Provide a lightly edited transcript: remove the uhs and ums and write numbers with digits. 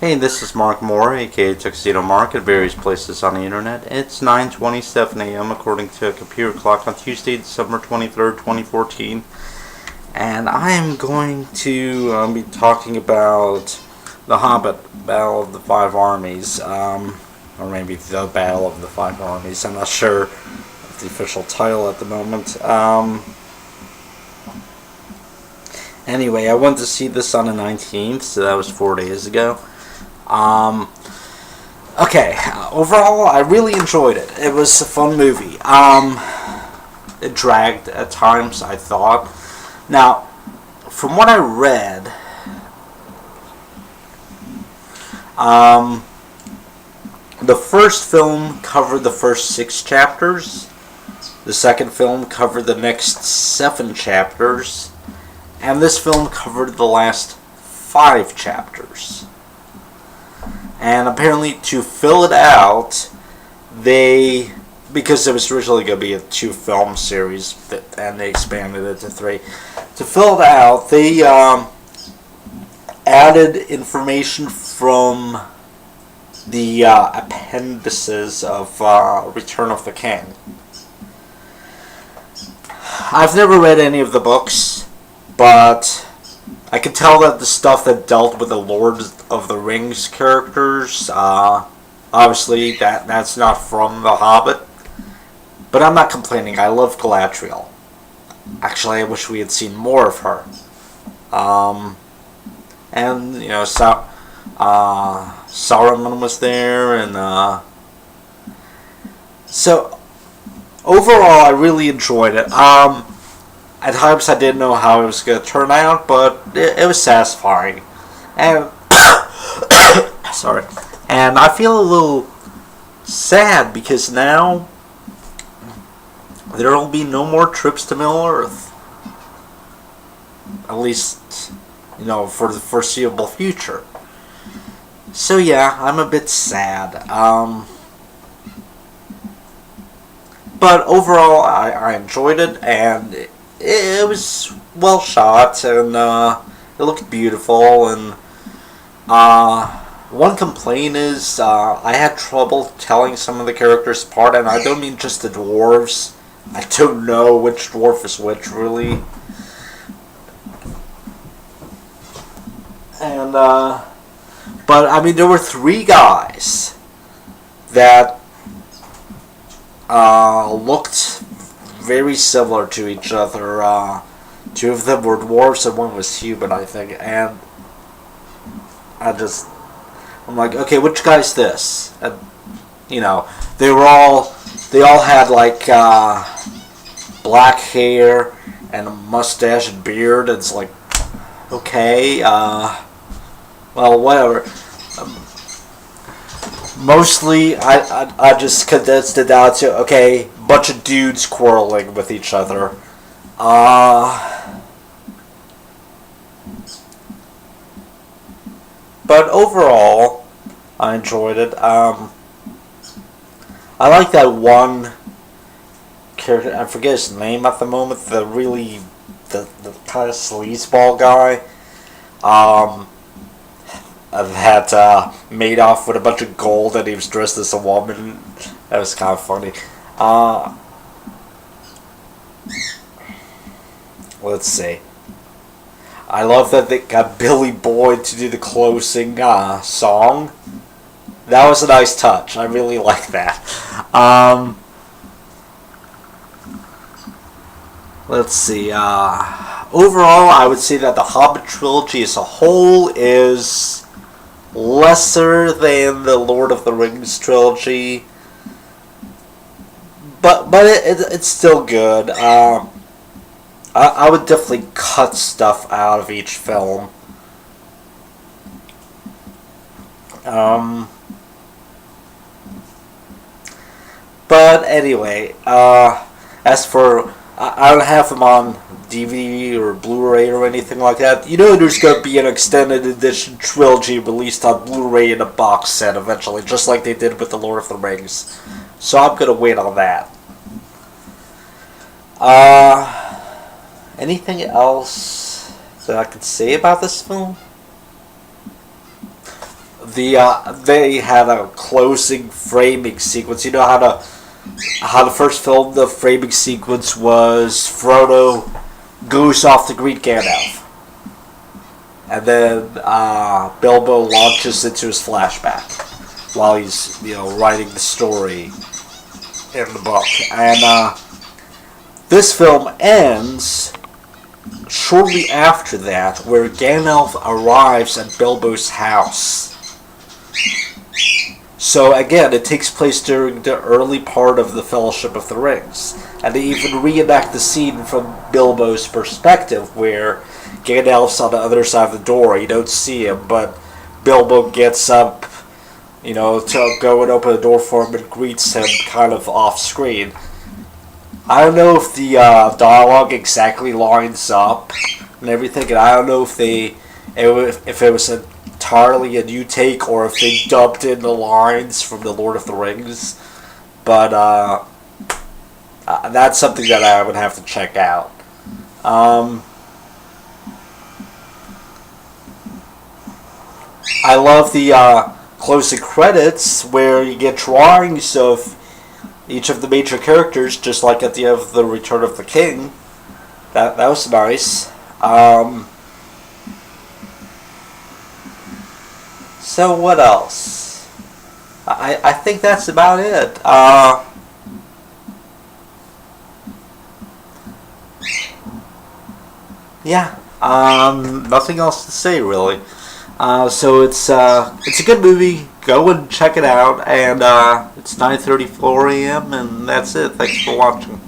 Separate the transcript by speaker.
Speaker 1: Hey, this is Mark Moore, aka Tuxedo Mark, at various places on the internet. It's 9:27 a.m. according to a computer clock on Tuesday, December 23rd, 2014. And I am going to be talking about the Hobbit, Battle of the Five Armies, or maybe the Battle of the Five Armies. I'm not sure of the official title at the moment. Anyway, I went to see this on the 19th, so that was 4 days ago. Okay, overall, I really enjoyed it. It was a fun movie. It dragged at times, I thought. Now, from what I read, the first film covered the first 6 chapters. The second film covered the next 7 chapters. And this film covered the last 5 chapters. And apparently to fill it out, because it was originally going to be a 2-film series, and they expanded it to 3. To fill it out, they added information from the appendices of Return of the King. I've never read any of the books, but I could tell that the stuff that dealt with the Lord of the Rings characters, obviously that's not from The Hobbit. But I'm not complaining. I love Galadriel. Actually, I wish we had seen more of her. And, you know, Saruman was there, and so overall, I really enjoyed it. At times I didn't know how it was going to turn out, but it was satisfying. And sorry. And I feel a little sad because now there will be no more trips to Middle Earth. At least, you know, for the foreseeable future. So yeah, I'm a bit sad. But overall, I enjoyed it, and it was well shot, and it looked beautiful. And one complaint is I had trouble telling some of the characters apart, and I don't mean just the dwarves. I don't know which dwarf is which, really. And but I mean, there were 3 guys that looked very similar to each other. 2 of them were dwarves and 1 was human, I think. And I'm like, okay, which guy's this? And, you know, they all had like black hair and a mustache and beard. And it's like, okay, well, whatever. Mostly, I just condensed it down to, okay, bunch of dudes quarreling with each other. But overall, I enjoyed it. I like that one character, I forget his name at the moment, the kind of sleazeball guy. That made off with a bunch of gold and he was dressed as a woman. That was kind of funny. Let's see. I love that they got Billy Boyd to do the closing song. That was a nice touch. I really like that. Let's see. Overall, I would say that the Hobbit trilogy as a whole is lesser than the Lord of the Rings trilogy, but it's still good. I would definitely cut stuff out of each film. But anyway, as for I don't have them on DVD or Blu-ray or anything like that. You know, there's going to be an extended edition trilogy released on Blu-ray in a box set eventually, just like they did with the Lord of the Rings. So I'm going to wait on that. Anything else that I could say about this film?
Speaker 2: they had a closing framing sequence. You know how the first film, the framing sequence was Frodo goes off to greet Gandalf, and then Bilbo launches into his flashback while he's writing the story in the book, and this film ends shortly after that, where Gandalf arrives at Bilbo's house. So again, it takes place during the early part of the Fellowship of the Rings, and they even reenact the scene from Bilbo's perspective, where Gandalf's on the other side of the door. You don't see him, but Bilbo gets up, to go and open the door for him and greets him kind of off screen. I don't know if the dialogue exactly lines up and everything, and I don't know if it was entirely a new take or if they dubbed in the lines from the Lord of the Rings, but that's something that I would have to check out. I love the closing credits where you get drawings of each of the major characters, just like at the end of The Return of the King. That was nice. So what else? I think that's about it. Yeah. Nothing else to say really. So it's a good movie. Go and check it out. And it's 9:34 a.m. and that's it. Thanks for watching.